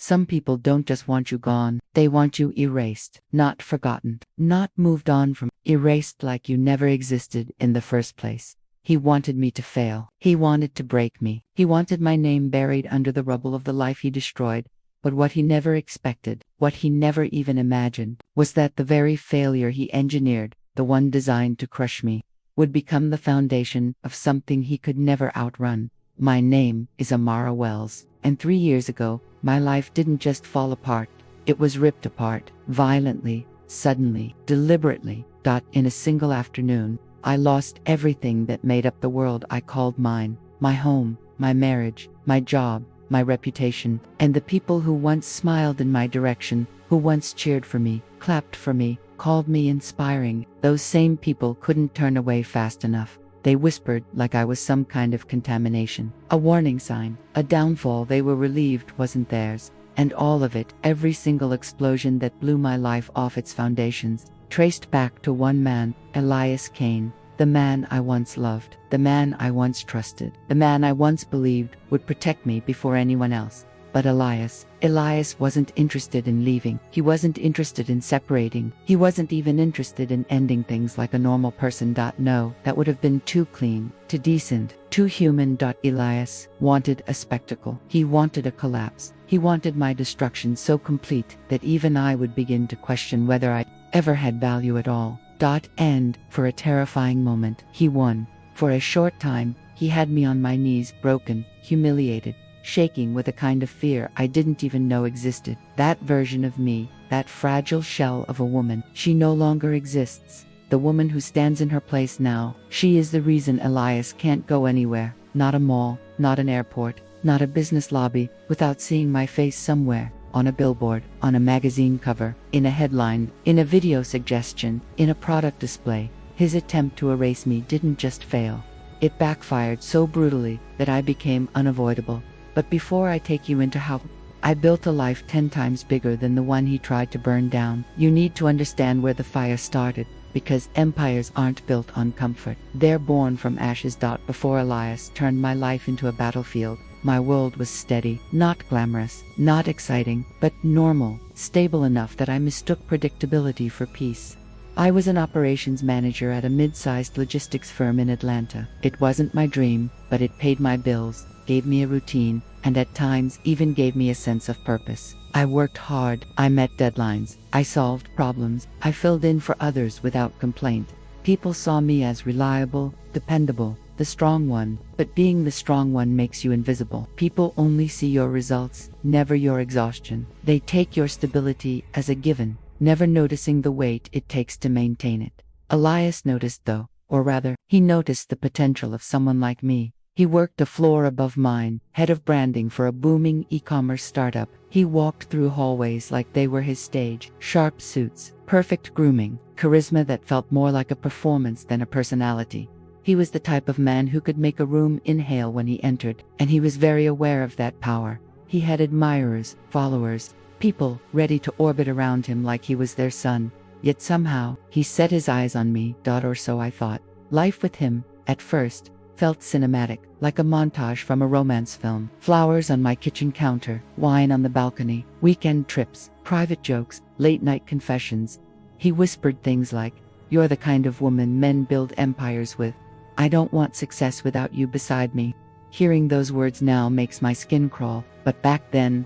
Some people don't just want you gone, they want you erased, not forgotten, not moved on from, erased like you never existed in the first place. He wanted me to fail. He wanted to break me. He wanted my name buried under the rubble of the life he destroyed. But what he never expected, what he never even imagined, was that the very failure he engineered, the one designed to crush me, would become the foundation of something he could never outrun. My name is Amara Wells, and 3 years ago, my life didn't just fall apart, it was ripped apart, violently, suddenly, deliberately. In a single afternoon, I lost everything that made up the world I called mine, my home, my marriage, my job, my reputation, and the people who once smiled in my direction, who once cheered for me, clapped for me, called me inspiring. Those same people couldn't turn away fast enough. They whispered like I was some kind of contamination, a warning sign, a downfall they were relieved wasn't theirs. And all of it, every single explosion that blew my life off its foundations, traced back to one man, Elias Kane, the man I once loved, the man I once trusted, the man I once believed would protect me before anyone else. But Elias wasn't interested in leaving. He wasn't interested in separating. He wasn't even interested in ending things like a normal person. No, that would have been too clean, too decent, too human. Elias wanted a spectacle. He wanted a collapse. He wanted my destruction so complete that even I would begin to question whether I ever had value at all. And, for a terrifying moment, he won. For a short time, he had me on my knees, broken, humiliated, shaking with a kind of fear I didn't even know existed. That version of me, that fragile shell of a woman, she no longer exists. The woman who stands in her place now, she is the reason Elias can't go anywhere. Not a mall, not an airport, not a business lobby, without seeing my face somewhere. On a billboard, on a magazine cover, in a headline, in a video suggestion, in a product display. His attempt to erase me didn't just fail. It backfired so brutally that I became unavoidable. But before I take you into how I built a life 10 times bigger than the one he tried to burn down, you need to understand where the fire started, because empires aren't built on comfort. They're born from ashes. Before Elias turned my life into a battlefield, my world was steady, not glamorous, not exciting, but normal, stable enough that I mistook predictability for peace. I was an operations manager at a mid-sized logistics firm in Atlanta. It wasn't my dream, but it paid my bills, gave me a routine, and at times even gave me a sense of purpose. I worked hard, I met deadlines, I solved problems, I filled in for others without complaint. People saw me as reliable, dependable, the strong one, but being the strong one makes you invisible. People only see your results, never your exhaustion. They take your stability as a given, never noticing the weight it takes to maintain it. Elias noticed though, or rather, he noticed the potential of someone like me. He worked a floor above mine, head of branding for a booming e-commerce startup. He walked through hallways like they were his stage, sharp suits, perfect grooming, charisma that felt more like a performance than a personality. He was the type of man who could make a room inhale when he entered, and he was very aware of that power. He had admirers, followers, people ready to orbit around him like he was their son. Yet somehow, he set his eyes on me, or so I thought. Life with him, at first, felt cinematic, like a montage from a romance film. Flowers on my kitchen counter, wine on the balcony, weekend trips, private jokes, late-night confessions. He whispered things like, "You're the kind of woman men build empires with. I don't want success without you beside me." Hearing those words now makes my skin crawl, but back then,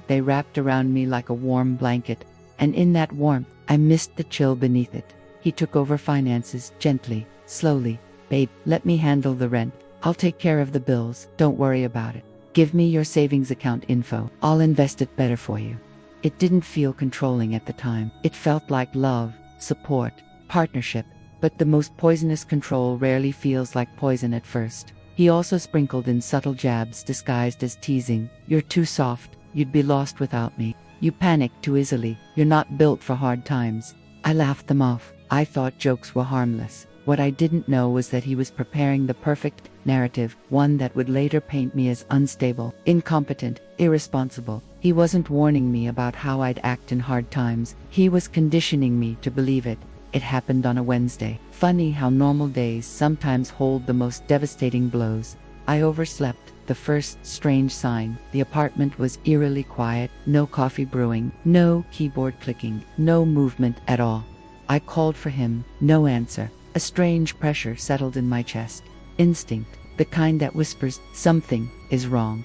they wrapped around me like a warm blanket. And in that warmth, I missed the chill beneath it. He took over finances, gently, slowly. "Babe, let me handle the rent. I'll take care of the bills, don't worry about it. Give me your savings account info, I'll invest it better for you." It didn't feel controlling at the time. It felt like love, support, partnership, but the most poisonous control rarely feels like poison at first. He also sprinkled in subtle jabs disguised as teasing. "You're too soft, you'd be lost without me. You panic too easily, you're not built for hard times." I laughed them off. I thought jokes were harmless. What I didn't know was that he was preparing the perfect narrative, one that would later paint me as unstable, incompetent, irresponsible. He wasn't warning me about how I'd act in hard times. He was conditioning me to believe it. It happened on a Wednesday. Funny how normal days sometimes hold the most devastating blows. I overslept, the first strange sign. The apartment was eerily quiet, no coffee brewing, no keyboard clicking, no movement at all. I called for him, no answer. A strange pressure settled in my chest. Instinct, the kind that whispers, something is wrong.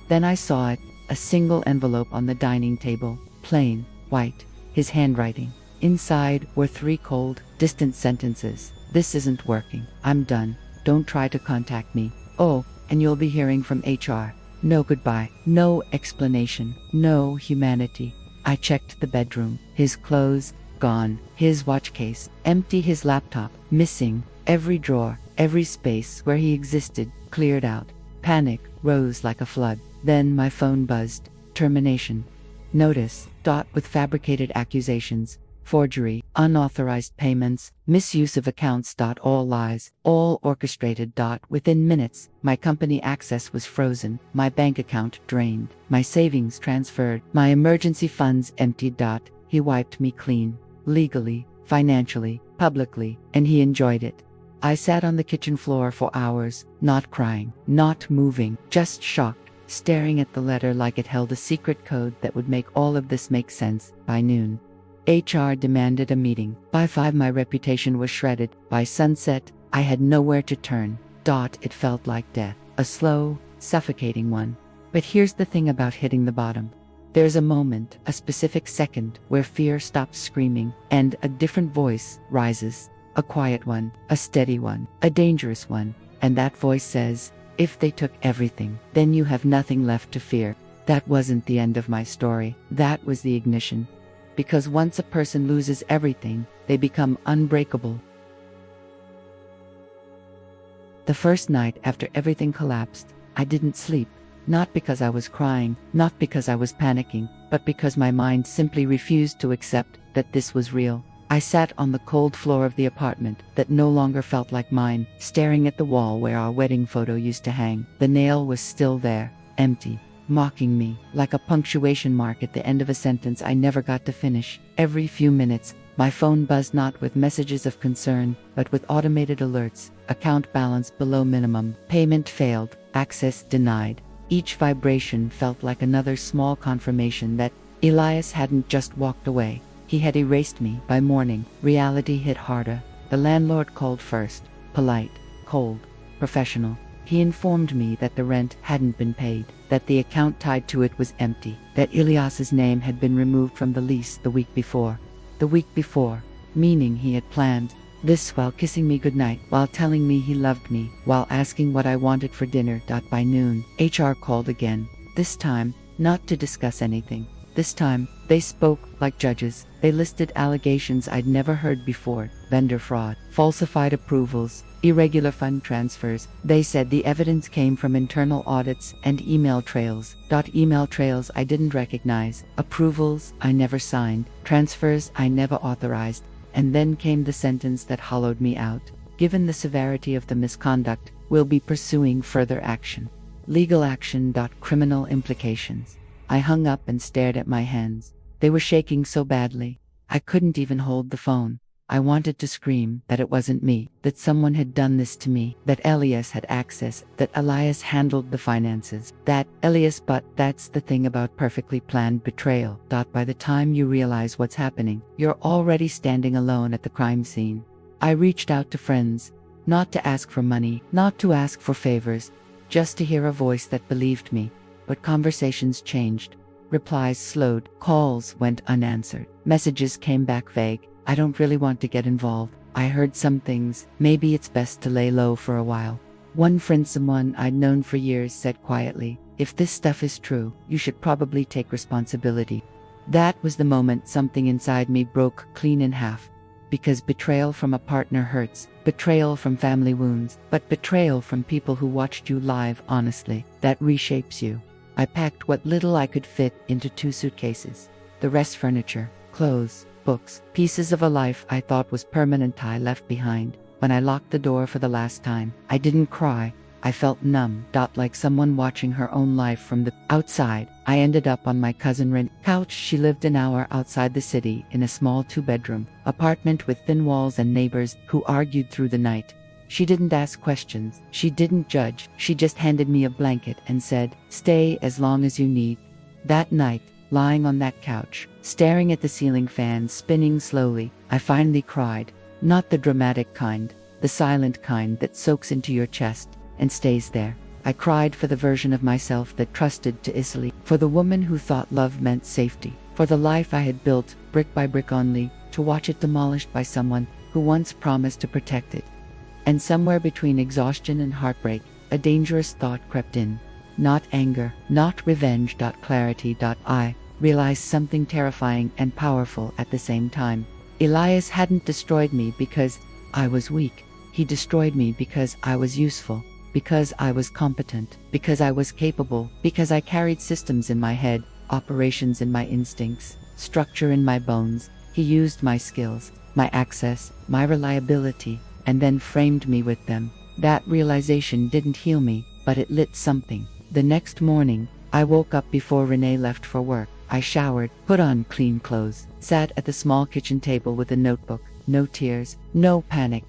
Then I saw it, a single envelope on the dining table, plain, white, his handwriting. Inside were 3 cold, distant sentences. This isn't working. I'm done. Don't try to contact me. Oh, and you'll be hearing from HR. No goodbye, no explanation, no humanity. I checked the bedroom. His clothes, gone. His watch case, empty. His laptop, missing. Every drawer, every space where he existed, cleared out. Panic rose like a flood. Then my phone buzzed. Termination. Notice, with fabricated accusations. Forgery, unauthorized payments, misuse of accounts. All lies, all orchestrated. Within minutes, my company access was frozen, my bank account drained, my savings transferred, my emergency funds emptied. He wiped me clean, legally, financially, publicly, and he enjoyed it. I sat on the kitchen floor for hours, not crying, not moving, just shocked, staring at the letter like it held a secret code that would make all of this make sense. By noon, HR demanded a meeting. By 5, my reputation was shredded. By sunset, I had nowhere to turn. It felt like death, a slow, suffocating one. But here's the thing about hitting the bottom. There's a moment, a specific second, where fear stops screaming, and a different voice rises. A quiet one, a steady one, a dangerous one. And that voice says, if they took everything, then you have nothing left to fear. That wasn't the end of my story. That was the ignition. Because once a person loses everything, they become unbreakable. The first night after everything collapsed, I didn't sleep. Not because I was crying, not because I was panicking, but because my mind simply refused to accept that this was real. I sat on the cold floor of the apartment that no longer felt like mine, staring at the wall where our wedding photo used to hang. The nail was still there, empty, mocking me, like a punctuation mark at the end of a sentence I never got to finish. Every few minutes, my phone buzzed not with messages of concern, but with automated alerts. Account balance below minimum, payment failed, access denied. Each vibration felt like another small confirmation that Elias hadn't just walked away. He had erased me. By morning, reality hit harder. The landlord called first, polite, cold, professional. He informed me that the rent hadn't been paid, that the account tied to it was empty, that Elias's name had been removed from the lease the week before. The week before, meaning he had planned this while kissing me goodnight, while telling me he loved me, while asking what I wanted for dinner. By noon, HR called again. This time, not to discuss anything. This time, they spoke like judges. They listed allegations I'd never heard before: vendor fraud, falsified approvals, irregular fund transfers. They said the evidence came from internal audits and email trails. Email trails I didn't recognize, approvals I never signed, transfers I never authorized. And then came the sentence that hollowed me out. Given the severity of the misconduct, we'll be pursuing further action. Legal action. Criminal implications. I hung up and stared at my hands. They were shaking so badly, I couldn't even hold the phone. I wanted to scream that it wasn't me, that someone had done this to me, that Elias had access, that Elias handled the finances, that Elias. But that's the thing about perfectly planned betrayal. By the time you realize what's happening, you're already standing alone at the crime scene. I reached out to friends, not to ask for money, not to ask for favors, just to hear a voice that believed me. But conversations changed. Replies slowed, calls went unanswered, messages came back vague. I don't really want to get involved. I heard some things. Maybe it's best to lay low for a while. One friend, someone I'd known for years, said quietly, if this stuff is true, you should probably take responsibility. That was the moment something inside me broke clean in half. Because betrayal from a partner hurts, betrayal from family wounds, but betrayal from people who watched you live honestly, that reshapes you. I packed what little I could fit into 2 suitcases. The rest furniture, clothes, books, pieces of a life I thought was permanent I left behind. When I locked the door for the last time, I didn't cry. I felt numb. Like someone watching her own life from the outside. I ended up on my cousin Rin's couch. She lived an hour outside the city in a small 2-bedroom apartment with thin walls and neighbors who argued through the night. She didn't ask questions. She didn't judge. She just handed me a blanket and said, "Stay as long as you need." That night, lying on that couch, staring at the ceiling fan spinning slowly, I finally cried. Not the dramatic kind, the silent kind that soaks into your chest and stays there. I cried for the version of myself that trusted to Isili, for the woman who thought love meant safety, for the life I had built, brick by brick only, to watch it demolished by someone who once promised to protect it. And somewhere between exhaustion and heartbreak, a dangerous thought crept in. Not anger, not revenge. Clarity. I realized something terrifying and powerful at the same time. Elias hadn't destroyed me because I was weak. He destroyed me because I was useful, because I was competent, because I was capable, because I carried systems in my head, operations in my instincts, structure in my bones. He used my skills, my access, my reliability, and then framed me with them. That realization didn't heal me, but it lit something. The next morning, I woke up before Renee left for work. I showered, put on clean clothes, sat at the small kitchen table with a notebook. No tears, no panic.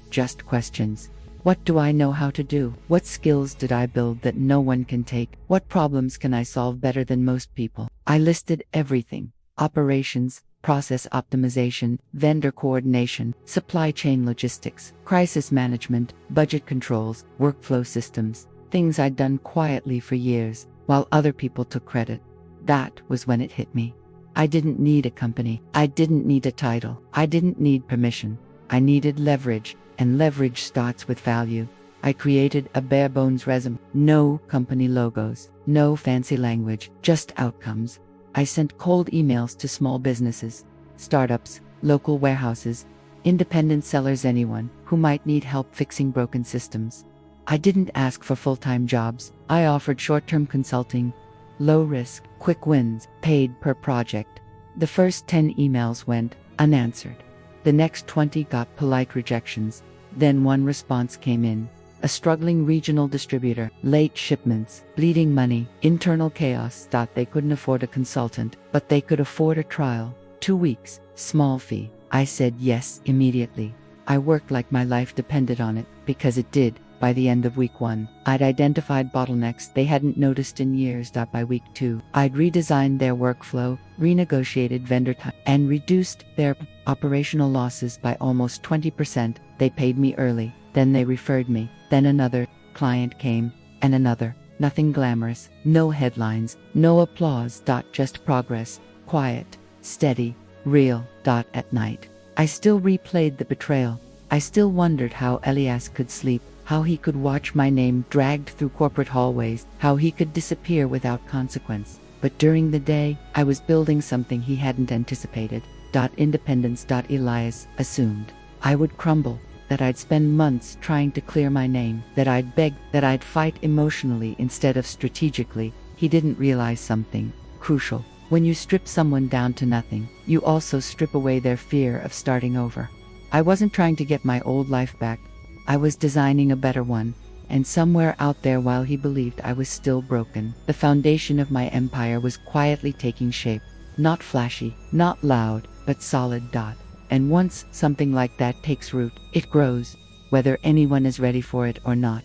Just questions. What do I know how to do? What skills did I build that no one can take? What problems can I solve better than most people? I listed everything: operations, process optimization, vendor coordination, supply chain logistics, crisis management, budget controls, workflow systems, things I'd done quietly for years, while other people took credit. That was when it hit me. I didn't need a company. I didn't need a title. I didn't need permission. I needed leverage, and leverage starts with value. I created a bare-bones resume. No company logos, no fancy language, just outcomes. I sent cold emails to small businesses, startups, local warehouses, independent sellers, anyone who might need help fixing broken systems. I didn't ask for full-time jobs. I offered short-term consulting, low risk, quick wins, paid per project. The first 10 emails went unanswered. The next 20 got polite rejections. Then one response came in. A struggling regional distributor, late shipments, bleeding money, internal chaos. They couldn't afford a consultant, but they could afford a trial. 2 weeks, small fee. I said yes immediately. I worked like my life depended on it, because it did. By the end of week 1, I'd identified bottlenecks they hadn't noticed in years. By week 2, I'd redesigned their workflow, renegotiated vendor time, and reduced their operational losses by almost 20%. They paid me early, then they referred me, then another client came, and another. Nothing glamorous, no headlines, no applause. Just progress, quiet, steady, real. At night, I still replayed the betrayal. I still wondered how Elias could sleep, how he could watch my name dragged through corporate hallways, how he could disappear without consequence. But during the day, I was building something he hadn't anticipated. Independence. Elias assumed I would crumble, that I'd spend months trying to clear my name, that I'd beg, that I'd fight emotionally instead of strategically. He didn't realize something crucial. When you strip someone down to nothing, you also strip away their fear of starting over. I wasn't trying to get my old life back. I was designing a better one, and somewhere out there, while he believed I was still broken, the foundation of my empire was quietly taking shape. Not flashy, not loud, but solid. And once something like that takes root, it grows, whether anyone is ready for it or not.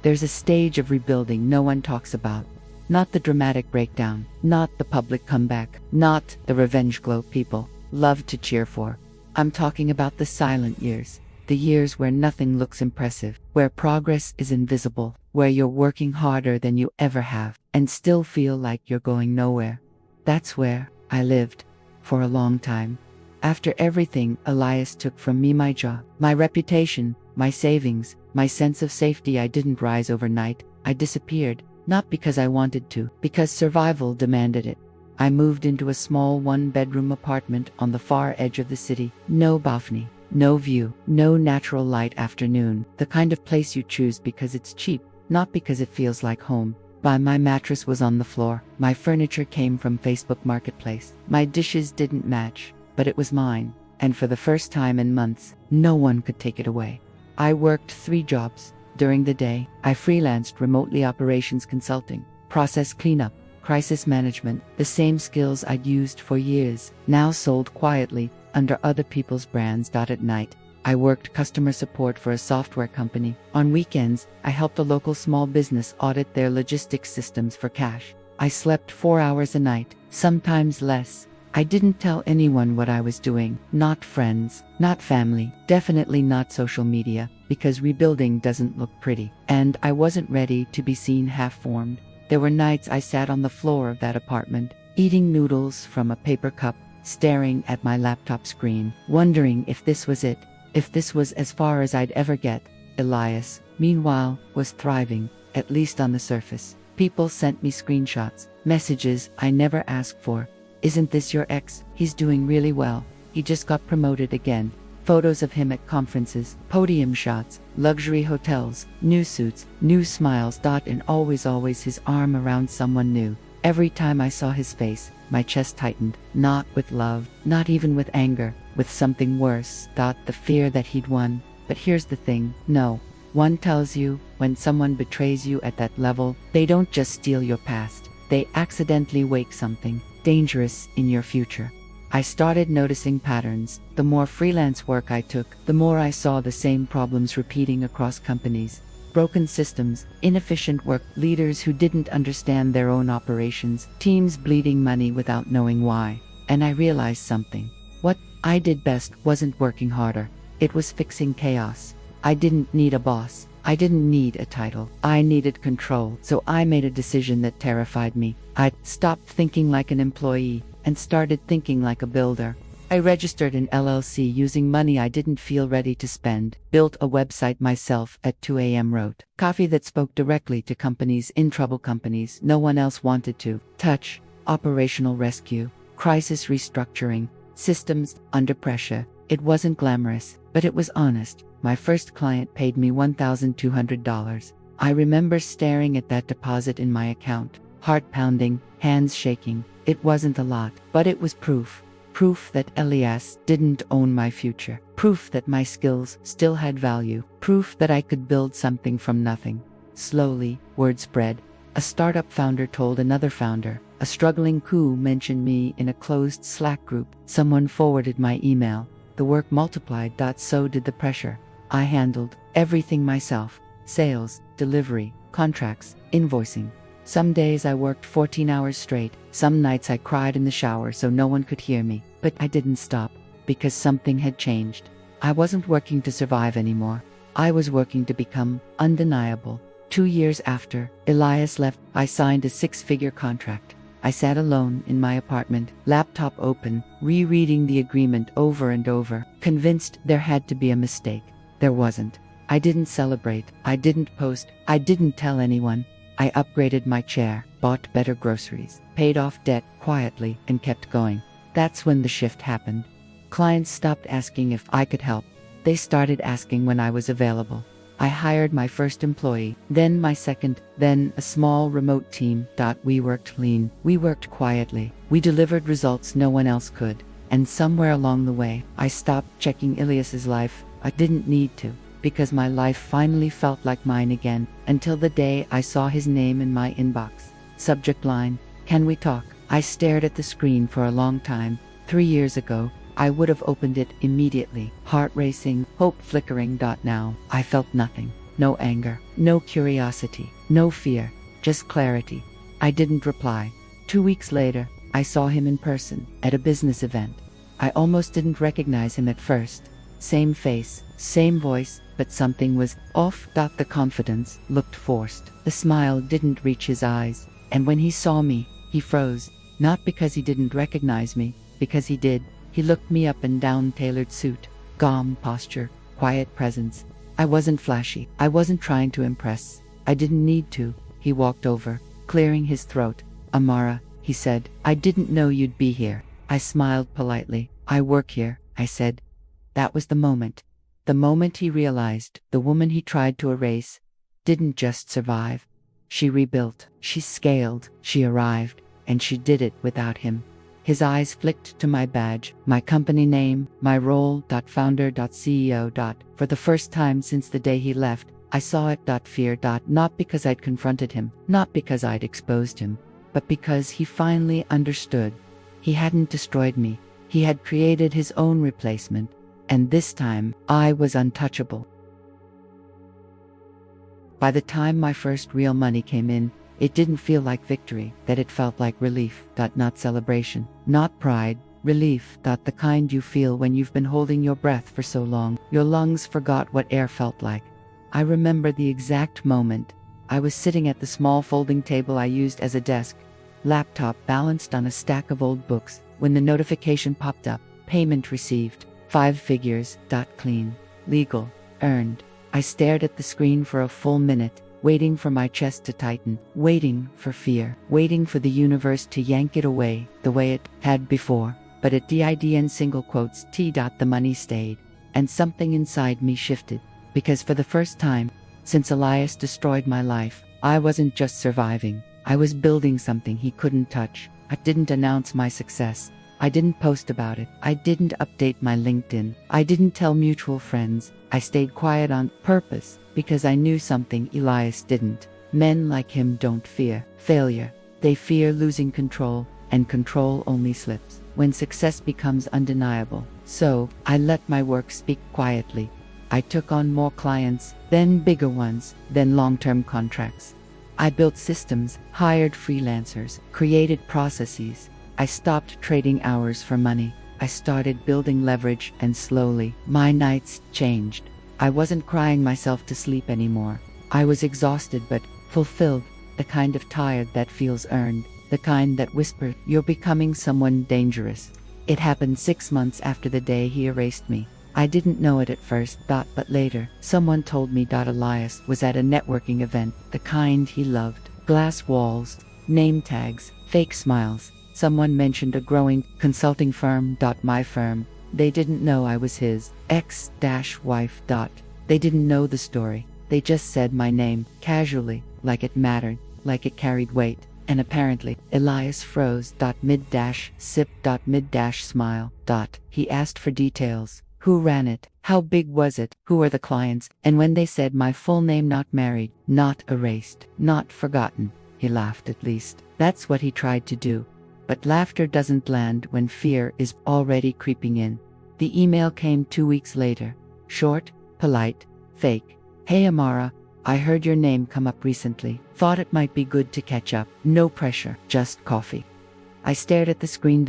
There's a stage of rebuilding no one talks about. Not the dramatic breakdown, not the public comeback, not the revenge glow people love to cheer for. I'm talking about the silent years, the years where nothing looks impressive, where progress is invisible, where you're working harder than you ever have, and still feel like you're going nowhere. That's where I lived, for a long time. After everything Elias took from me, my job, my reputation, my savings, my sense of safety, I didn't rise overnight. I disappeared, not because I wanted to, because survival demanded it. I moved into a small one-bedroom apartment on the far edge of the city. No balcony, no view, no natural light afternoon. The kind of place you choose because it's cheap, not because it feels like home. My mattress was on the floor. My furniture came from Facebook Marketplace. My dishes didn't match, but it was mine. And for the first time in months, no one could take it away. I worked 3 jobs. During the day, I freelanced remotely: operations consulting, process cleanup, crisis management. The same skills I'd used for years, now sold quietly under other people's brands. At night, I worked customer support for a software company. On weekends, I helped a local small business audit their logistics systems for cash. I slept 4 hours a night, sometimes less. I didn't tell anyone what I was doing, not friends, not family, definitely not social media, because rebuilding doesn't look pretty. And I wasn't ready to be seen half-formed. There were nights I sat on the floor of that apartment, eating noodles from a paper cup, staring at my laptop screen, wondering if this was it, if this was as far as I'd ever get. Elias, meanwhile, was thriving, at least on the surface. People sent me screenshots, messages I never asked for. Isn't this your ex? He's doing really well. He just got promoted again. Photos of him at conferences, podium shots, luxury hotels, new suits, new smiles. And always his arm around someone new. Every time I saw his face, my chest tightened, not with love, not even with anger, with something worse. The fear that he'd won. But here's the thing, no. One tells you, when someone betrays you at that level, they don't just steal your past. They accidentally wake something dangerous in your future. I started noticing patterns. The more freelance work I took, the more I saw the same problems repeating across companies. Broken systems, inefficient work, leaders who didn't understand their own operations, teams bleeding money without knowing why. And I realized something. What I did best wasn't working harder. It was fixing chaos. I didn't need a boss. I didn't need a title. I needed control. So I made a decision that terrified me. I stopped thinking like an employee and started thinking like a builder. I registered an LLC using money I didn't feel ready to spend, built a website myself at 2 a.m. wrote coffee that spoke directly to companies in trouble, companies no one else wanted to touch, operational rescue, crisis restructuring, systems under pressure. It wasn't glamorous, but it was honest. My first client paid me $1,200. I remember staring at that deposit in my account, heart pounding, hands shaking. It wasn't a lot, but it was proof. Proof that Elias didn't own my future. Proof that my skills still had value. Proof that I could build something from nothing. Slowly, word spread. A startup founder told another founder. A struggling crew mentioned me in a closed Slack group. Someone forwarded my email. The work multiplied. So did the pressure. I handled everything myself. Sales, delivery, contracts, invoicing. Some days I worked 14 hours straight. Some nights I cried in the shower so no one could hear me. But I didn't stop, because something had changed. I wasn't working to survive anymore. I was working to become undeniable. 2 years after Elias left, I signed a 6-figure contract. I sat alone in my apartment, laptop open, rereading the agreement over and over, convinced there had to be a mistake. There wasn't. I didn't celebrate. I didn't post. I didn't tell anyone. I upgraded my chair, bought better groceries, paid off debt quietly, and kept going. That's when the shift happened. Clients stopped asking if I could help. They started asking when I was available. I hired my first employee, then my second, then a small remote team. We worked lean. We worked quietly. We delivered results no one else could. And somewhere along the way, I stopped checking Elias's life. I didn't need to, because my life finally felt like mine again, until the day I saw his name in my inbox. Subject line, "Can we talk?" I stared at the screen for a long time. 3 years ago, I would have opened it immediately, heart racing, hope flickering. Now, I felt nothing. No anger, no curiosity, no fear, just clarity. I didn't reply. 2 weeks later, I saw him in person, at a business event. I almost didn't recognize him at first. Same face, same voice, but something was off. The confidence looked forced. The smile didn't reach his eyes. And when he saw me, he froze. Not because he didn't recognize me, because he did. He looked me up and down, tailored suit, calm posture, quiet presence. I wasn't flashy. I wasn't trying to impress. I didn't need to. He walked over, clearing his throat. "Amara," he said, "I didn't know you'd be here." I smiled politely. "I work here," I said. That was the moment. The moment he realized the woman he tried to erase didn't just survive. She rebuilt, she scaled, she arrived, and she did it without him. His eyes flicked to my badge, my company name, my role. Founder. CEO. For the first time since the day he left, I saw it. Fear. Not because I'd confronted him, not because I'd exposed him, but because he finally understood. He hadn't destroyed me. He had created his own replacement. and this time, I was untouchable. By the time my first real money came in, it didn't feel like victory, that it felt like relief, not celebration, not pride, relief, the kind you feel when you've been holding your breath for so long, your lungs forgot what air felt like. I remember the exact moment. I was sitting at the small folding table I used as a desk, laptop balanced on a stack of old books, when the notification popped up, payment received, 5 figures, clean, legal, earned. I stared at the screen for a full minute, waiting for my chest to tighten, waiting for fear, waiting for the universe to yank it away, the way it had before. But at DIDN single quotes T. The money stayed, and something inside me shifted, because for the first time, since Elias destroyed my life, I wasn't just surviving, I was building something he couldn't touch. I didn't announce my success. I didn't post about it. I didn't update my LinkedIn. I didn't tell mutual friends. I stayed quiet on purpose, because I knew something Elias didn't. Men like him don't fear failure. They fear losing control, and control only slips when success becomes undeniable. So, I let my work speak quietly. I took on more clients, then bigger ones, then long-term contracts. I built systems, hired freelancers, created processes. I stopped trading hours for money. I started building leverage, and slowly, my nights changed. I wasn't crying myself to sleep anymore. I was exhausted but fulfilled, the kind of tired that feels earned, the kind that whispers, "You're becoming someone dangerous." It happened 6 months after the day he erased me. I didn't know it at first, but later, someone told me Elias was at a networking event, the kind he loved. Glass walls, name tags, fake smiles. Someone mentioned a growing consulting firm. My firm. They didn't know I was his ex-wife. They didn't know the story. They just said my name, casually, like it mattered, like it carried weight. And apparently, Elias froze. Mid-sip. Mid-smile. He asked for details. Who ran it? How big was it? Who are the clients? And when they said my full name, not married, not erased, not forgotten, he laughed. At least, that's what he tried to do. But laughter doesn't land when fear is already creeping in. The email came 2 weeks later. Short, polite, fake. "Hey Amara, I heard your name come up recently. Thought it might be good to catch up. No pressure, just coffee." I stared at the screen.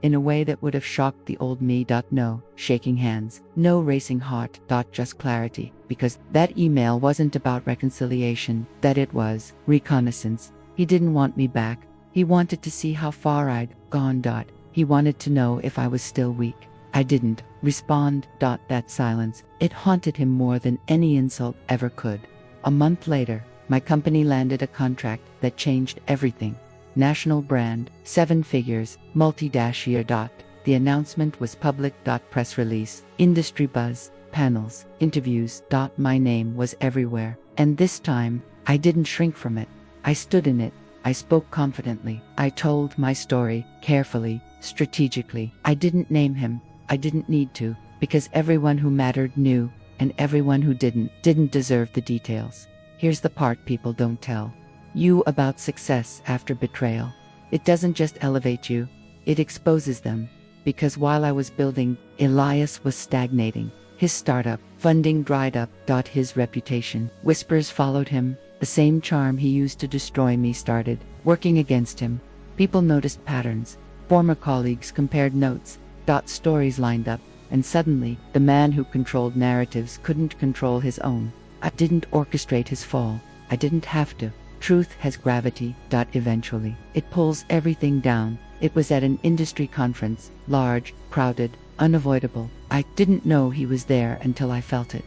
In a way that would have shocked the old me. No shaking hands, no racing heart. Just clarity, because that email wasn't about reconciliation, that it was reconnaissance. He didn't want me back. He wanted to see how far I'd gone. He wanted to know if I was still weak. I didn't respond. That silence, it haunted him more than any insult ever could. A month later, my company landed a contract that changed everything. National brand, 7 figures, multi-year. The announcement was public. Press release, industry buzz, panels, interviews. My name was everywhere. And this time, I didn't shrink from it. I stood in it. I spoke confidently. I told my story, carefully, strategically. I didn't name him. I didn't need to, because everyone who mattered knew, and everyone who didn't deserve the details. Here's the part people don't tell you about success after betrayal. It doesn't just elevate you, it exposes them. Because while I was building, Elias was stagnating. His startup funding dried up. His reputation, whispers followed him. The same charm he used to destroy me started working against him. People noticed patterns. Former colleagues compared notes. Stories lined up. And suddenly, the man who controlled narratives couldn't control his own. I didn't orchestrate his fall. I didn't have to. Truth has gravity. Eventually, it pulls everything down. It was at an industry conference, large, crowded, unavoidable. I didn't know he was there until I felt it.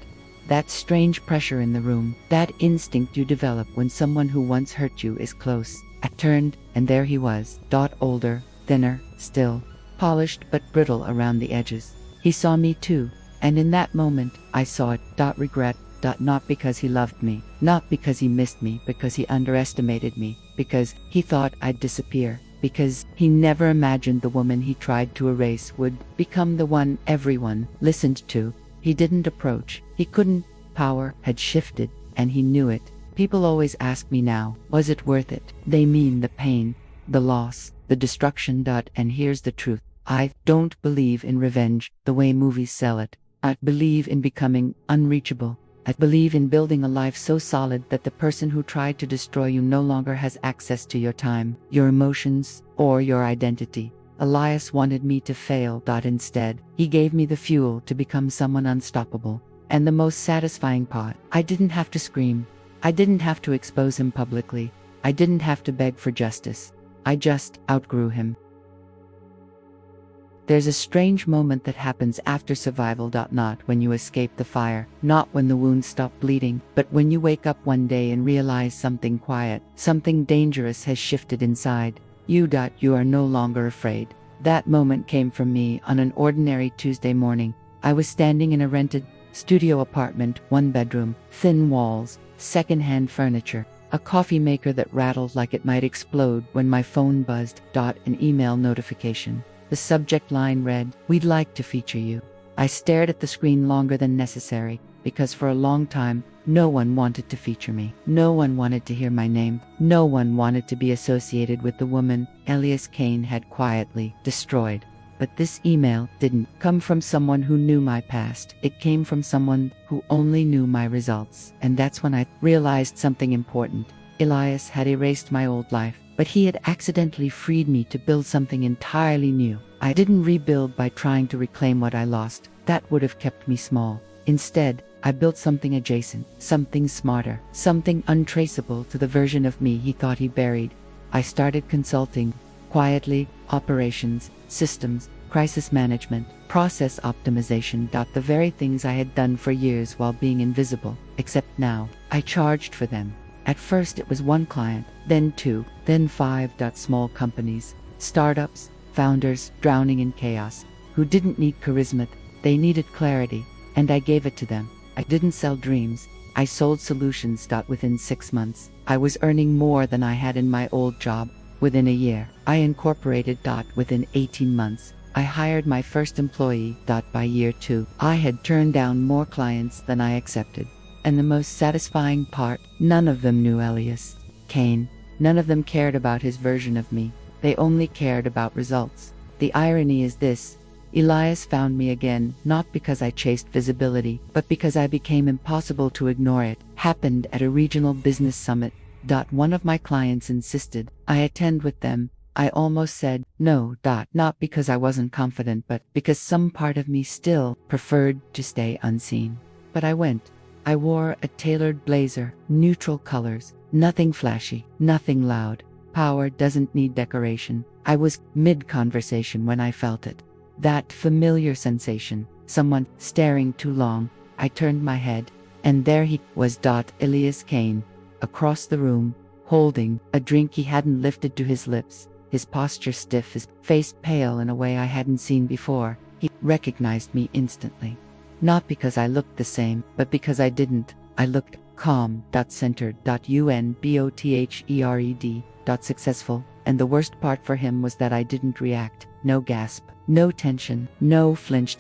That strange pressure in the room, that instinct you develop when someone who once hurt you is close. I turned, and there he was. Older, thinner, still, polished but brittle around the edges. He saw me too, and in that moment, I saw it. Regret. Not because he loved me, not because he missed me, because he underestimated me, because he thought I'd disappear, because he never imagined the woman he tried to erase would become the one everyone listened to. He didn't approach, he couldn't. Power had shifted, and he knew it. People always ask me now, was it worth it? They mean the pain, the loss, the destruction. And here's the truth. I don't believe in revenge the way movies sell it. I believe in becoming unreachable. I believe in building a life so solid that the person who tried to destroy you no longer has access to your time, your emotions, or your identity. Elias wanted me to fail. Instead, he gave me the fuel to become someone unstoppable. And the most satisfying part, I didn't have to scream. I didn't have to expose him publicly. I didn't have to beg for justice. I just outgrew him. There's a strange moment that happens after survival. Not when you escape the fire, not when the wounds stop bleeding, but when you wake up one day and realize something quiet, something dangerous has shifted inside. You are no longer afraid. That moment came from me on an ordinary Tuesday morning. I was standing in a rented studio apartment, 1 bedroom, thin walls, second-hand furniture, a coffee maker that rattled like it might explode when my phone buzzed. An email notification. The subject line read, "We'd like to feature you." I stared at the screen longer than necessary, because for a long time, no one wanted to feature me. No one wanted to hear my name. No one wanted to be associated with the woman Elias Kane had quietly destroyed. But this email didn't come from someone who knew my past. It came from someone who only knew my results. And that's when I realized something important. Elias had erased my old life, but he had accidentally freed me to build something entirely new. I didn't rebuild by trying to reclaim what I lost. That would have kept me small. Instead, I built something adjacent, something smarter, something untraceable to the version of me he thought he buried. I started consulting, quietly, operations, systems, crisis management, process optimization. The very things I had done for years while being invisible, except now, I charged for them. At first it was 1 client, then 2, then 5. Small companies, startups, founders drowning in chaos, who didn't need charisma, they needed clarity, and I gave it to them. I didn't sell dreams, I sold solutions. Within 6 months, I was earning more than I had in my old job. Within a year, I incorporated. Within 18 months, I hired my first employee. By year 2, I had turned down more clients than I accepted. And the most satisfying part, none of them knew Elias Kane. None of them cared about his version of me. They only cared about results. The irony is this: Elias found me again, not because I chased visibility, but because I became impossible to ignore. It happened at a regional business summit. One of my clients insisted I attend with them. I almost said no. Not because I wasn't confident, but because some part of me still preferred to stay unseen. But I went. I wore a tailored blazer, neutral colors, nothing flashy, nothing loud. Power doesn't need decoration. I was mid-conversation when I felt it. That familiar sensation, someone staring too long. I turned my head, and there he was. Elias Kane, across the room, holding a drink he hadn't lifted to his lips, his posture stiff, his face pale in a way I hadn't seen before. He recognized me instantly. Not because I looked the same, but because I didn't. I looked calm, centered, unbothered, successful, and the worst part for him was that I didn't react. No gasp, no tension, no flinch.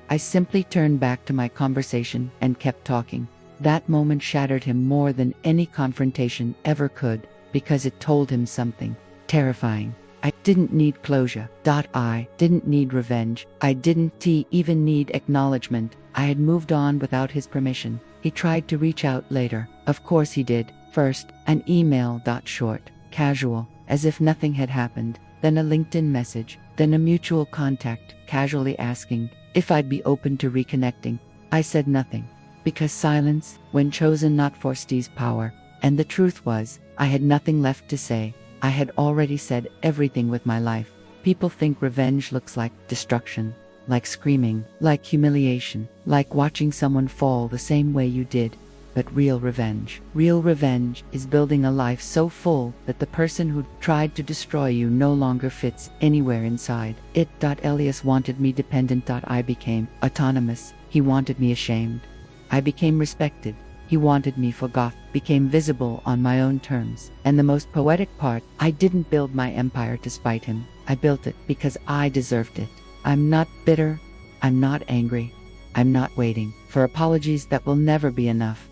I simply turned back to my conversation and kept talking. That moment shattered him more than any confrontation ever could, because it told him something terrifying. I didn't need closure. I didn't need revenge. I didn't even need acknowledgement. I had moved on without his permission. He tried to reach out later. Of course he did. First, an email. Short, casual, as if nothing had happened. Then a LinkedIn message. Then a mutual contact, casually asking if I'd be open to reconnecting. I said nothing. Because silence, when chosen, not forced, is power. And the truth was, I had nothing left to say. I had already said everything with my life. People think revenge looks like destruction, like screaming, like humiliation, like watching someone fall the same way you did. But real revenge is building a life so full that the person who tried to destroy you no longer fits anywhere inside it. Elias wanted me dependent. I became autonomous. He wanted me ashamed. I became respected. He wanted me forgot, became visible on my own terms. And the most poetic part, I didn't build my empire to spite him. I built it because I deserved it. I'm not bitter. I'm not angry. I'm not waiting for apologies that will never be enough.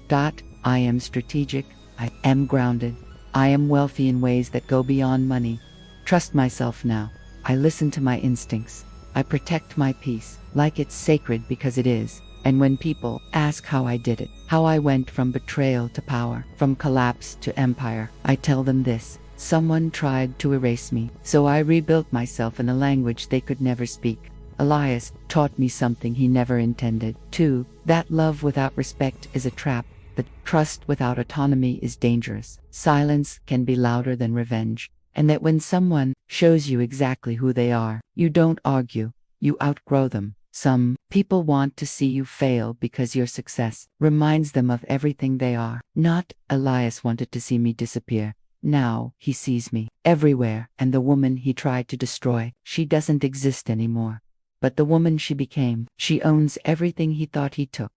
I am strategic. I am grounded. I am wealthy in ways that go beyond money. Trust myself now. I listen to my instincts. I protect my peace, like it's sacred because it is. And when people ask how I did it, how I went from betrayal to power, from collapse to empire, I tell them this: someone tried to erase me, so I rebuilt myself in a language they could never speak. Elias taught me something he never intended. 2. That love without respect is a trap. That trust without autonomy is dangerous. Silence can be louder than revenge. And that when someone shows you exactly who they are, you don't argue, you outgrow them. Some people want to see you fail because your success reminds them of everything they are. Not Elias wanted to see me disappear. Now he sees me everywhere, and the woman he tried to destroy, she doesn't exist anymore. But the woman she became, she owns everything he thought he took.